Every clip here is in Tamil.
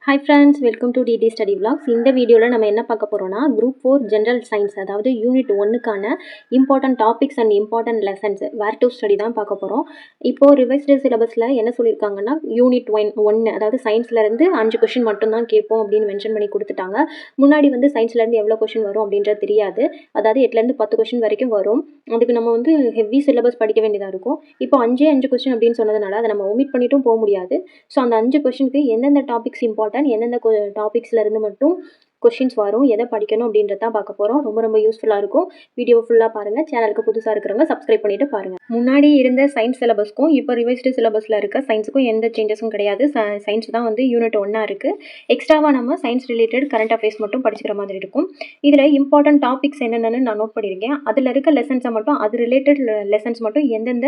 Hi friends, welcome to TD study vlogs. இந்த வீடியோவில் நம்ம என்ன பார்க்க போகிறோம்னா குரூப் 4 ஜென்ரல் சயின்ஸ், அதாவது யூனிட் 1க்கான important topics and important lessons where to study தான் பார்க்க போகிறோம். இப்போது ரிவைஸ்டு சிலபஸில் என்ன சொல்லியிருக்காங்கன்னா யூனிட் 1 அதாவது சயின்ஸ்லேருந்து 5 கொஷின் மட்டும்தான் கேட்போம் அப்படின்னு மென்ஷன் பண்ணி கொடுத்துட்டாங்க. முன்னாடி வந்து சயின்ஸ்லேருந்து எவ்வளோ கொஷின் வரும் அப்படின்றது தெரியாது. அதாவது 8லேருந்து 10 கொஷின் வரைக்கும் வரும். அதுக்கு நம்ம வந்து ஹெவி சிலபஸ் படிக்க வேண்டியதாக இருக்கும். இப்போ 5 கொஷின் அப்படின்னு சொன்னதுனால அதை நம்ம ஒமிட் பண்ணிட்டும் போக முடியாது. ஸோ அந்த 5 கொஷினுக்கு எந்தெந்த டாபிக்ஸ் இம்பார்ட்டன்ட், எந்தெந்த டாபிக்ஸ்ல இருந்து மட்டும் கொஷின்ஸ் வரும், எதை படிக்கணும் அப்படின்றத தான் பார்க்க போகிறோம். ரொம்ப யூஸ்ஃபுல்லாக இருக்கும். வீடியோ ஃபுல்லாக பாருங்கள். சேனலுக்கு புதுசாக இருக்கிறவங்க சப்ஸ்கிரைப் பண்ணிட்டு பாருங்கள். முன்னாடி இருந்த சயின்ஸ் சிலபஸ்க்கும் இப்போ ரிவைஸ்டு சிலபஸில் இருக்க சயின்ஸுக்கும் எந்த சேஞ்சஸும் கிடையாது. சயின்ஸ் தான் வந்து யூனிட் 1 இருக்குது. எக்ஸ்ட்ராவாக நம்ம சயின்ஸ் ரிலேட்டட் கரண்ட் அஃபேர்ஸ் மட்டும் படிச்சுக்கிற மாதிரி இருக்கும். இதில் இம்பார்ட்டன்ட் டாபிக்ஸ் என்னென்னு நான் நோட் பண்ணியிருக்கேன். அதில் இருக்க லெசன்ஸை மட்டும், அது ரிலேட்டட் லெசன்ஸ் மட்டும் எந்தெந்த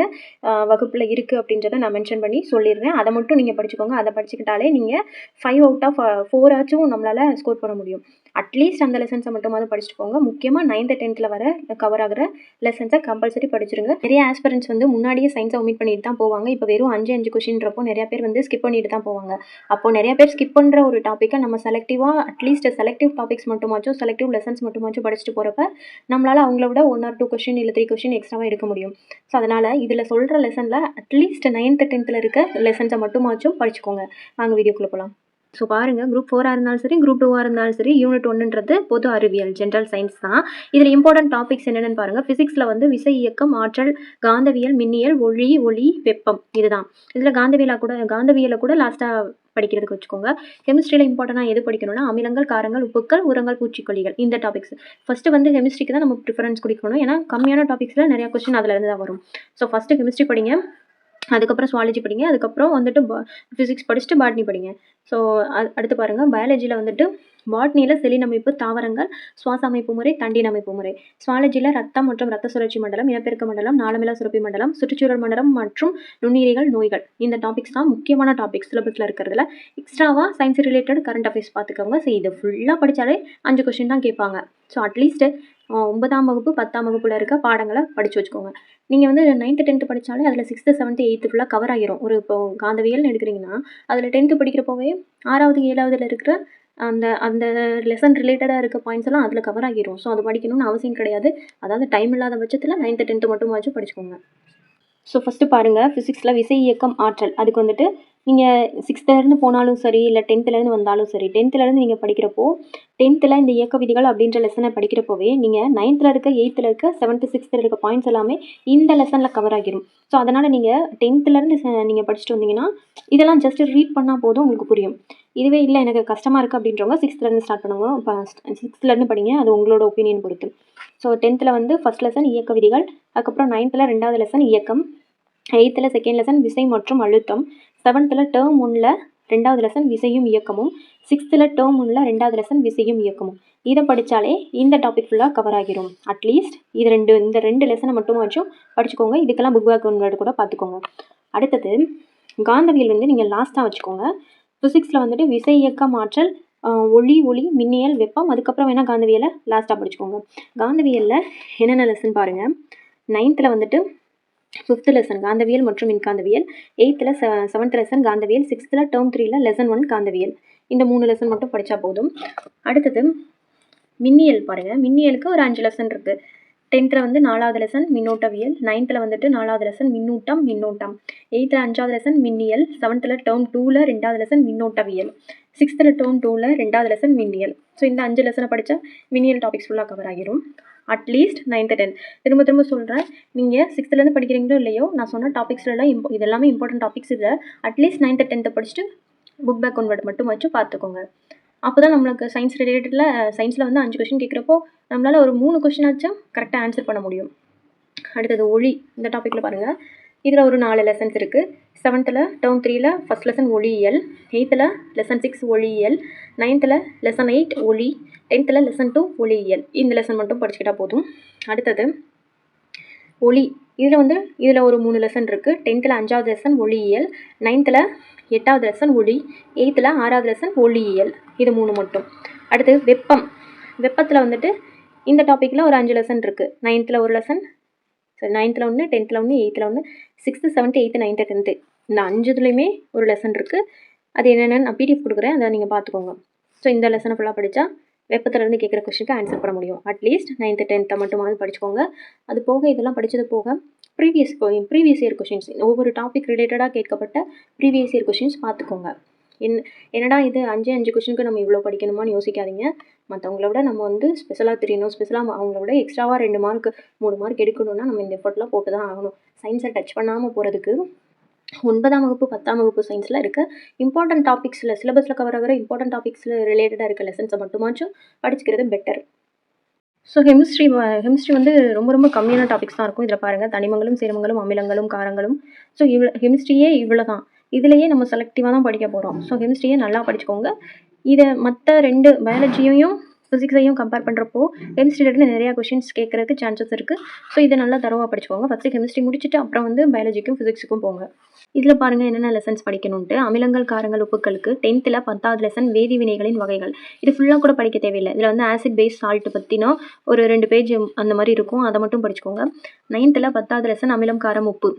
வகுப்பில் இருக்குது அப்படின்றத நான் மென்ஷன் பண்ணி சொல்லிடுறேன். அதை மட்டும் நீங்கள் படிச்சுக்கோங்க. அதை படிச்சுக்கிட்டாலே நீங்கள் 5 out of 4 ஆச்சும் நம்மளால் ஸ்கோர் பண்ண முடியும். அட்லீஸ்ட் அந்த லெசன்ஸை மட்டுமாவது படிச்சுட்டு போங்க. முக்கியமாக 9th 10th வர கவர் ஆகிற லெசன்ஸை கம்பல்சரி படிச்சிருங்க. நிறைய ஆஸ்பிரண்ட்ஸ் வந்து முன்னாடியே சயின்ஸை ஒமிட் பண்ணிட்டு தான் போவாங்க. இப்போ வெறும் 5 கொஷின்றப்போ நிறைய பேர் வந்து ஸ்கிப் பண்ணிட்டு தான் போவாங்க. அப்போ நிறைய பேர் ஸ்கிப் பண்ணுற ஒரு டாப்பிக்கை நம்ம செலக்டிவாக, அட்லீஸ்ட் செலக்டிவ் டாபிக்ஸ் மட்டுமாச்சும், செலக்டிவ் லெசன்ஸ் மட்டுமாச்சும் படிச்சுட்டு போகிறப்ப நம்மளால் அவங்கள விட 1 or 2 கொஷின் இல்லை 3 கொஷின் எக்ஸ்ட்ராவாக எடுக்க முடியும். ஸோ அதனால் இதில் சொல்கிற லெசனில் அட்லீஸ்ட் 9th 10th இருக்க லெசன்ஸை மட்டுமாச்சும் படிச்சுக்கோங்க. வாங்க வீடியோக்குள்ளே போகலாம். ஸோ பாருங்கள், குரூப் 4 இருந்தாலும் சரி, குரூப் 2 இருந்தாலும் சரி, யூனிட் 1ன்றது பொது அறிவியல் ஜென்ரல் சயின்ஸ் தான். இதில் இம்பார்ட்டன்ட் டாபிக்ஸ் என்னென்னு பாருங்கள். ஃபிசிக்ஸில் வந்து விசை, இயக்கம், ஆற்றல், காந்தவியல், மின்னியல், ஒளி, வெப்பம், இதுதான். இதில் காந்தவியலை கூட லாஸ்ட்டாக படிக்கிறதுக்கு வச்சுக்கோங்க. கெமிஸ்ட்ரியில் இம்பார்ட்டனாக எது படிக்கணும்னா அமிலங்கள், காரங்கள், உப்புக்கள், உரங்கள், பூச்சிக்கொல்லிகள், இந்த டாபிக்ஸ். ஃபஸ்ட்டு வந்து கெமிஸ்ட்ரிக்கு தான் நம்ம ப்ரிஃபரன்ஸ் கொடுக்கணும். ஏன்னா கம்மியான டாபிக்ஸில் நிறையா கொஸ்டின் அதில் இருந்து தான் வரும். ஸோ ஃபஸ்ட்டு கெமிஸ்ட்ரி படிங்க, அதுக்கப்புறம் சுவாலஜி படிங்க, அதுக்கப்புறம் வந்துட்டு ஃபிசிக்ஸ் படிச்சுட்டு பாட்னி படிங்க. ஸோ அடுத்து பாருங்கள், பயாலஜியில் வந்துட்டு பாட்னியில் செலின் அமைப்பு, தாவரங்கள், சுவாச அமைப்பு முறை, தண்டின் அமைப்பு முறை. சுவாலஜியில் ரத்தம் மற்றும் ரத்த சுழற்சி மண்டலம், இனப்பெருக்க மண்டலம், நாளமிலா சுரப்பி மண்டலம், சுற்றுச்சூழல் மண்டலம் மற்றும் நுண்ணுயிரிகள், நோய்கள், இந்த டாபிக்ஸ் தான் முக்கியமான டாபிக்ஸ் சிலபஸில் இருக்கிறதுல. எக்ஸ்ட்ராவாக சயின்ஸ் ரிலேட்டட் கரண்ட் அஃபேர்ஸ் பார்த்துக்கோங்க. ஸோ இது ஃபுல்லாக படித்தாலே 5 கொஷின் தான் கேட்பாங்க. ஸோ அட்லீஸ்ட் 9ஆம் வகுப்பு 10ஆம் வகுப்பில் இருக்க பாடங்களை படித்து வச்சுக்கோங்க. நீங்கள் வந்து 9th 10th படித்தாலே அதில் 6th 7th 8th ஃபுல்லாக கவர் ஆகிரும். இப்போ காந்தவியல்னு எடுக்கிறீங்கன்னா அதில் 10th படிக்கிறப்போவே 6வது 7வதுல இருக்கிற அந்த லெசன் ரிலேட்டடாக இருக்க பாயிண்ட்ஸ் எல்லாம் அதில் கவர் ஆகிரும். ஸோ அது படிக்கணும்னு அவசியம் கிடையாது. அதாவது டைம் இல்லாத பட்சத்தில் 9th 10th மட்டுமாச்சும் படிச்சுக்கோங்க. ஸோ ஃபஸ்ட்டு பாருங்கள், ஃபிசிக்ஸில் விசை, இயக்கம், ஆற்றல். அதுக்கு வந்துட்டு நீங்கள் 6th போனாலும் சரி, இல்லை 10th வந்தாலும் சரி, 10th நீங்கள் படிக்கிறப்போ 10th இந்த இயக்க விதிகள் அப்படின்ற லெசனை படிக்கிறப்போவே நீங்கள் 9th இருக்க, 8th இருக்க, 7th 6th இருக்க பாயிண்ட்ஸ் எல்லாமே இந்த லெசனில் கவர் ஆகிரும். ஸோ அதனால் நீங்கள் 10th நீங்கள் படிச்சுட்டு வந்தீங்கன்னா இதெல்லாம் ஜஸ்ட் ரீட் பண்ணால் போதும், உங்களுக்கு புரியும். இதுவே இல்லை எனக்கு கஷ்டமாக இருக்குது அப்படின்றவங்க 6th ஸ்டார்ட் பண்ணுவாங்க. இப்போ 6th படிங்க, அது உங்களோட ஒப்பீனியன் பொறுத்து. ஸோ 10th வந்து ஃபஸ்ட் லெசன் இயக்க விதிகள், அதுக்கப்புறம் 9th 2வது லெசன் இயக்கம், 8th செகண்ட் லெசன் விசை மற்றும் அழுத்தம், 7th டேர்ம் 1 2வது லெசன் விசையும் இயக்கமும், 6th டேர்ம் 1 2வது லெசன் விசையும் இயக்கமும். இதை படித்தாலே இந்த டாபிக் ஃபுல்லாக கவர் ஆகிரும். அட்லீஸ்ட் இந்த ரெண்டு லெசனை மட்டுமாச்சும் படிச்சுக்கோங்க. இதுக்கெல்லாம் புக் பேக் கன்வெர்ட் கூட பார்த்துக்கோங்க. அடுத்தது காந்தவியல் வந்து நீங்கள் லாஸ்ட்டாக வச்சுக்கோங்க. ஃபிசிக்ஸில் வந்துட்டு விசை, இயக்கம், ஆற்றல், ஒளி, மின்னியல், வெப்பம், அதுக்கப்புறம் வேணால் காந்தவியலை லாஸ்ட்டாக படிச்சுக்கோங்க. காந்தவியலில் என்னென்ன லெசன் பாருங்கள். 9th வந்துட்டு 5th லெசன் காந்தவியல் மற்றும் மின்காந்தவியல், 8th 7th லெசன் காந்தவியல், 6th டேர்ம் 3 லெசன் 1 காந்தவியல். இந்த 3 லெசன் மட்டும் படித்தா போதும். அடுத்தது மின்னியல் பாருங்கள். மின்னியலுக்கு ஒரு 5 லெசன் இருக்குது. 10th வந்து 4வது லெசன் மின்னோட்டவியல், 9th வந்துட்டு 4வது லெசன் மின்னூட்டம், 8th 5வது லெசன் மின்னியல், 7th டேர்ம் 2 2வது லெசன் மின்னோட்டவியல், 6th டேர்ம் 2 2வது லெசன் மின்னியல். ஸோ இந்த 5 லெசனை படித்தா மின்னியல் டாபிக்ஸ் ஃபுல்லாக கவர் ஆகிரும். அட்லீஸ்ட் 9th 10th திரும்ப சொல்கிறேன், நீங்கள் 6th படிக்கிறீங்களோ இல்லையோ, நான் சொன்ன டாபிக்ஸ்லாம் இது எல்லாமே இம்பார்ட்டன்ட் டாபிக்ஸ். இதில் அட்லீஸ்ட் 9th 10th படிச்சுட்டு புக் பேக் கன்வெர்ட் மட்டும் வச்சு பார்த்துக்கோங்க. அப்போ தான் நம்மளுக்கு சயின்ஸ் ரிலேட்டடில் சயின்ஸில் வந்து 5 கொஷின் கேட்குறப்போ நம்மளால் ஒரு 3 கொஷினாச்சும் கரெக்டாக ஆன்சர் பண்ண முடியும். அடுத்தது ஒளி. இந்த டாப்பிக்கில் பாருங்கள், இதில் ஒரு 4 லெசன்ஸ் இருக்குது. 7th டேர்ம் 3 ஃபஸ்ட் லெசன் ஒளியியல், 8th லெசன் 6 ஒளியியல், 9th லெசன் 8 ஒளி, 10th லெசன் 2 ஒளியியல். இந்த லெசன் மட்டும் படிச்சுக்கிட்டால் போதும். அடுத்தது ஒளி. இதில் ஒரு 3 லெசன் இருக்குது. 10th 5வது லெசன் ஒளியியல், 9th 8வது லெசன் ஒளி, 8th 6வது லெசன் ஒளியியல். இது 3 மட்டும். அடுத்து வெப்பம். வெப்பத்தில் வந்துட்டு இந்த டாப்பிக்கில் ஒரு 5 லெசன் இருக்குது. 9th ஒரு lesson, 9th 1, 10th 1, 8th 1, 6th 7th 8th 9th 10th இந்த 5 இதுலேயுமே ஒரு லெசன் இருக்குது. அது என்னென்னு நான் பிடிஎஃப் கொடுக்குறேன், அதை நீங்கள் பார்த்துக்கோங்க. ஸோ இந்த லெசனை ஃபுல்லாக படித்தா வெப்பத்துலேருந்து கேட்குற கொஸ்டினுக்கு ஆன்சர் பண்ண முடியும். அட்லீஸ்ட் 9th 10th மட்டுமாவது படிச்சுக்கோங்க. அது போக இதெல்லாம் படித்தது போக ப்ரீவியஸ் இயர் கொஷின்ஸ், ஒவ்வொரு டாபிக் ரிலேட்டடாக கேட்கப்பட்ட ப்ரீவியஸ் இயர் கொஷின்ஸ் பார்த்துக்கோங்க. என்னடா இது 5 கொஷினுக்கு நம்ம இவ்வளோ படிக்கணுமான்னு யோசிக்காதீங்க. மற்றவங்கள விட நம்ம வந்து ஸ்பெஷலாக தெரியணும், ஸ்பெஷலாக அவங்கள விட எக்ஸ்ட்ராவாக 2 மார்க் 3 மார்க் எடுக்கணும்னா நம்ம இந்த எஃபர்ட்லாம் போட்டு தான் ஆகணும். சயின்ஸை டச் பண்ணாமல் போகிறதுக்கு 9ஆம் வகுப்பு 10ஆம் வகுப்பு சயின்ஸில் இருக்க இம்பார்ட்டன்ட் டாபிக்ஸில், சிலபஸில் கவர் ஆகிற இம்பார்ட்டன்ட் டாபிக்ஸில் ரிலேட்டடாக இருக்க லெசன்ஸை மட்டுமாச்சும் படிச்சுக்கிறது பெட்டர். ஸோ கெமிஸ்ட்ரி வந்து ரொம்ப கம்மியான டாபிக்ஸ் தான் இருக்கும். இதில் பாருங்கள், தனிமங்களும் சேர்மங்களும் அமிலங்களும் காரங்களும். ஸோ கெமிஸ்ட்ரியே இவ்வளோ தான். இதுலேயே நம்ம செலக்டிவாக தான் படிக்க போகிறோம். ஸோ கெமிஸ்ட்ரியை நல்லா படிச்சுக்கோங்க. இதை மற்ற 2 பயாலஜியையும் ஃபிசிக்ஸையும் கம்பேர் பண்ணுறப்போ கெமிஸ்ட்ரியிலேருந்து நிறையா கொஷின்ஸ் கேட்குறதுக்கு சான்சஸ் இருக்குது. ஸோ இதை நல்லா தரவாக படிச்சுக்கோங்க. ஃபஸ்ட்டு கெமிஸ்ட்ரி முடிச்சுட்டு அப்புறம் வந்து பயாலஜிக்கும் ஃபிசிக்ஸுக்கும் போங்க. இதில் பாருங்கள் என்னென்ன லெசன்ஸ் படிக்கணுன்ட்டு. அமிலங்கள், காரங்கள், உப்புக்களுக்கு 10th 10வது லெசன் வேதி வினைகளின் வகைகள். இது ஃபுல்லாக கூட படிக்க தேவையில்லை. இதில் வந்து ஆசிட் பேஸ் சால்ட் பற்றினா ஒரு 2 பேஜ் அந்த மாதிரி இருக்கும், அதை மட்டும் படிச்சுக்கோங்க. 9th 10வது லெசன் அமிலம், காரம், உப்பு.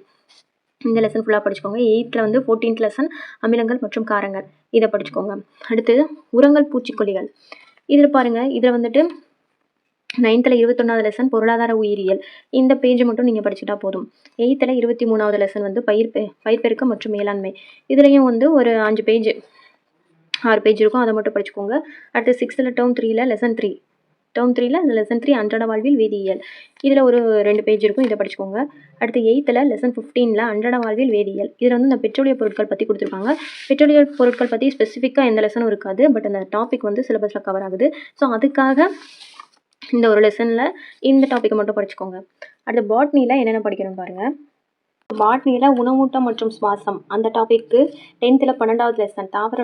இந்த லெசன் ஃபுல்லாக படிச்சுக்கோங்க. 8th வந்து 14th லெசன் அமிலங்கள் மற்றும் காரங்கள், இதை படிச்சுக்கோங்க. அடுத்து உரங்கள், பூச்சிக்கொல்லிகள். இதில் பாருங்கள், இதில் வந்துட்டு 9th 21வது லெசன் பொருளாதார உயிரியல். இந்த பேஜை மட்டும் நீங்கள் படிச்சுட்டா போதும். 8th 23வது லெசன் வந்து பயிர் பெருக்கம் மற்றும் மேலாண்மை. இதுலேயும் வந்து ஒரு 6 பேஜ் இருக்கும், அதை மட்டும் படிச்சுக்கோங்க. அடுத்து 6th term 3 lesson 3. Term 3 lesson 3 அன்றாட வாழ்வில் வேதியியல். இதில் ஒரு 2 பேஜ் இருக்கும், இதை படிச்சுக்கோங்க. அடுத்து 8th லெசன் 15 அன்றாட வாழ்வில் வேதியியல். இதில் வந்து இந்த பெட்ரோலிய பொருட்கள் பற்றி கொடுத்துருக்காங்க. பெட்ரோலிய பொருட்கள் பற்றி ஸ்பெசிஃபிக்காக எந்த லெசனும் இருக்காது, பட் அந்த டாபிக் வந்து சிலபஸில் கவர் ஆகுது. ஸோ அதுக்காக இந்த ஒரு லெசனில் இந்த டாப்பிக்கை மட்டும் படிச்சுக்கோங்க. அடுத்து பாட்னியில் என்னென்ன படிக்கணும்னு பாருங்கள். பாட்னியில் உணவூட்டம் மற்றும் சுவாசம் அந்த டாபிக்கு 10th 12வது லெசன் தாவர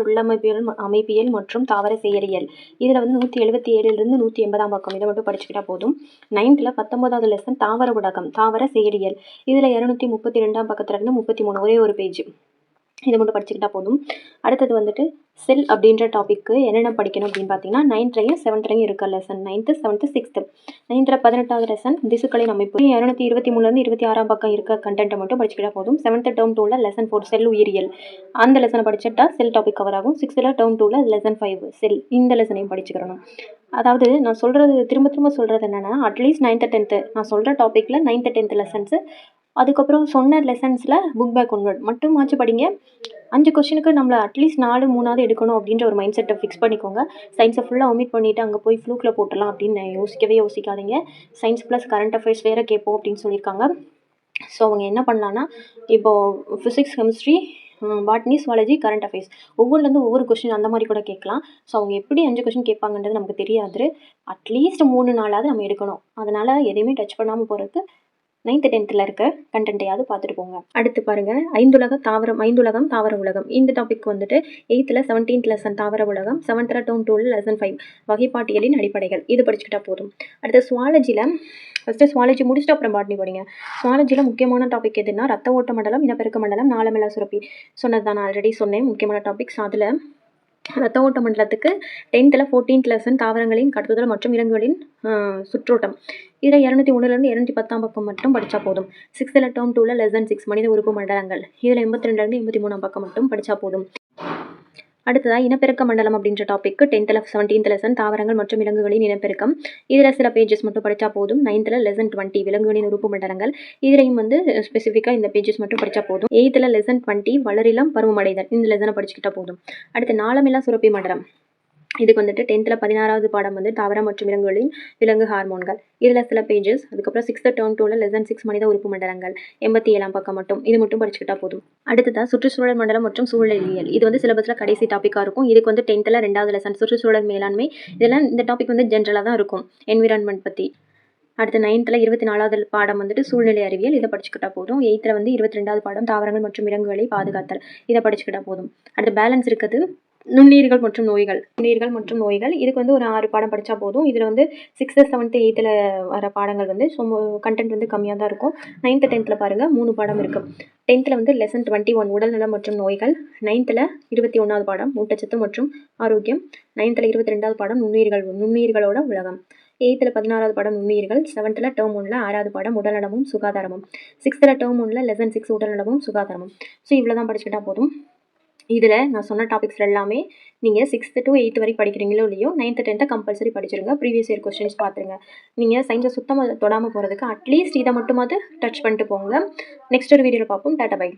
அமைப்பியல் மற்றும் தாவர செயலியல். இதில் வந்து 177 180 பக்கம், இதை மட்டும் படிச்சுக்கிட்டா போதும். 9th 19வது லெசன் தாவர ஊடகம், தாவர செயலியல். இதில் 232 பக்கத்துலேருந்து 33, ஒரே ஒரு பேஜ், இதை மட்டும் படிச்சுக்கிட்டா போதும். அடுத்தது வந்துட்டு செல் அப்படின்ற டாப்பிக்கு என்னென்ன படிக்கணும் அப்படின்னு பார்த்தீங்கன்னா 9th 7th இருக்க lesson 9th 7th 6th. 9th 18வது lesson திசுக்களின் அமைப்பு. 223 26 பக்கம் இருக்க கண்டென்ட்டை மட்டும் படிச்சுக்கிட்டா போதும். 7th டேர்ம் 2 லெசன் 4 செல் உயிரியல், அந்த லெசனை படிச்சுட்டா செல் டாபிக் கவர் ஆகும். 6th டேர்ம் 2 லெசன் 5 செல், இந்த லெசனையும் படிச்சுக்கிறணும். அதாவது நான் சொல்கிறது திரும்ப சொல்கிறது என்னென்னா, அட்லீஸ்ட் 9th 10th நான் சொல்கிற டாப்பிக்கில் 9th 10th லெசன்ஸு, அதுக்கப்புறம் சொன்ன லெசன்ஸில் புக் பேக் ஒன்வர்ட் மட்டுமாச்சும் படிங்க. 5 கொஸ்டினுக்கு நம்மளை அட்லீஸ்ட் 4 3 எடுக்கணும் அப்படின்ற ஒரு மைண்ட் செட்டை ஃபிக்ஸ் பண்ணிக்கோங்க. சயின்ஸை ஃபுல்லாக ஒமிட் பண்ணிவிட்டு அங்கே போய் ஃப்ளூக்கில் போட்டலாம் அப்படின்னு யோசிக்காதீங்க. சயின்ஸ் ப்ளஸ் கரண்ட் அஃபேர்ஸ் வேறு கேட்போம் அப்படின்னு சொல்லியிருக்காங்க. ஸோ அவங்க என்ன பண்ணலான்னா, இப்போது physics, chemistry, botany, zoology, current affairs ஒவ்வொன்றுலேருந்து ஒவ்வொரு கொஸ்டின் அந்த மாதிரி கூட கேட்கலாம். ஸோ அவங்க எப்படி 5 கொஸ்டின் கேட்பாங்கன்றது நமக்கு தெரியாது. அட்லீஸ்ட் 3 நாளாவது நம்ம எடுக்கணும். அதனால் எதையுமே டச் பண்ணாமல் போகிறதுக்கு 9th 10th இருக்க கண்டென்ட்டையாவது பார்த்துட்டு போங்க. அடுத்து பாருங்கள், ஐந்துலகம் தாவர உலகம். இந்த டாபிக் வந்துட்டு 8th 17th லெசன் தாவர உலகம், 7th டேர்ம் 2 லெசன் 5 வகைப்பாட்டியலின் அடிப்படைகள், இது படிச்சுக்கிட்டா போதும். அடுத்து சுவாலஜியில் ஃபஸ்ட்டு சுவாலஜி முடிச்சுட்டு அப்புறம் பாட்னி படிங்க. சுவாலஜியில் முக்கியமான டாபிக் எதுனா ரத்த ஓட்ட மண்டலம், இனப்பெருக்க மண்டலம், நாளமில்லா சுரப்பி. சொன்னது தான், நான் ஆல்ரெடி சொன்னேன் முக்கியமான டாபிக்ஸ். அதில் ரத்த ஓட்ட மண்டலத்துக்கு 10th 14th லெசன் தாவரங்களின் கடத்துதல் மற்றும் விலங்குகளின் சுற்றோட்டம். இதில் 201 210 பக்கம் மட்டும் படித்தா போதும். 6th டேர்ம் 2 லெசன் 6 மனித உறுப்பு மண்டலங்கள். இதில் 82 83 பக்கம் மட்டும் படித்தா போதும். அடுத்ததாக இனப்பெருக்க மண்டலம் அப்படின்ற டாபிக் 10th 17th லெசன் தாவரங்கள் மற்றும் விலங்குகளின் இனப்பெருக்கம். இதில் சில பேஜஸ் மட்டும் படித்தா போதும். 9th லெசன் 20 விலங்குகளின் உறுப்பு மண்டலங்கள். இதிலையும் வந்து ஸ்பெசிஃபிக்காக இந்த பேஜஸ் மட்டும் படித்தா போதும். 8th லெசன் 20 வளரிளம் பருவமடைதல், இந்த லெசனை படிச்சுக்கிட்டா போதும். அடுத்து நாளமில்லா சுரப்பி மண்டலம். இதுக்கு வந்துட்டு 10th 16வது பாடம் வந்து தாவர மற்றும் விலங்குகளின் விலங்கு ஹார்மோன்கள். இதில் சில பேஜஸ். அதுக்கப்புறம் 6th டேர்ம் 2 லெசன் 6 மனித உறுப்பு மண்டலங்கள், 87 பக்கம் மட்டும், இது மட்டும் படிச்சுக்கிட்டா போதும். அடுத்ததாக சுற்றுச்சூழல் மண்டலம் மற்றும் சூழலியல். இது வந்து சிலபஸில் கடைசி டாப்பிக்காக இருக்கும். இதுக்கு வந்து 10th 2வது லெசன் சுற்றுச்சூழல் மேலாண்மை. இதெல்லாம் இந்த டாபிக் வந்து ஜென்ரலாக தான் இருக்கும், என்விரான்மெண்ட் பற்றி. அடுத்து 9th 24வது பாடம் வந்துட்டு சூழ்நிலை அறிவியல், இதை படிச்சுக்கிட்டா போதும். 8th வந்து 22வது பாடம் தாவரங்கள் மற்றும் விலங்குகளை பாதுகாத்தல், இதை படிச்சுக்கிட்டா போதும். அடுத்து பேலன்ஸ் இருக்குது நுண்ணுயிர்கள் மற்றும் நோய்கள். இதுக்கு வந்து ஒரு 6 பாடம் படித்தா போதும். இதில் வந்து 6th 7th 8th வர பாடங்கள் வந்து கண்டென்ட் வந்து கம்மியாக தான் இருக்கும். 9th 10th பாருங்கள் 3 பாடம் இருக்குது. 10th வந்து லெசன் 21 உடல்நலம் மற்றும் நோய்கள். 9th 21வது பாடம் ஊட்டச்சத்து மற்றும் ஆரோக்கியம். 9th 22வது பாடம் நுண்ணுயிர்களோட உலகம். 8th 16வது பாடம் நுண்ணுயிர்கள். 7th டேர்ம் 1 6வது பாடம் உடல்நலமும் சுகாதாரமும். 6th term 1 lesson 6 உடல்நலமும் சுகாதாரமும். ஸோ இவ்வளோ தான் படிச்சுக்கிட்டா போதும். இதில் நான் சொன்ன டாபிக்ஸ் எல்லாமே நீங்கள் 6th to 8th வரைக்கும் படிக்கிறீங்களோ இல்லையோ 9th 10th கம்பல்சரி படிச்சிருங்க. ப்ரீவியஸ் இயர் கொஸ்டின்ஸ் பார்த்துருங்க. நீங்கள் சயின்ஸை சுத்தமாக தொடாமல் போகிறதுக்கு அட்லீஸ்ட் இதை மட்டுமாவது டச் பண்ணிட்டு போங்க. நெக்ஸ்ட் ஒரு வீடியோவில் பார்ப்போம். Ta ta by.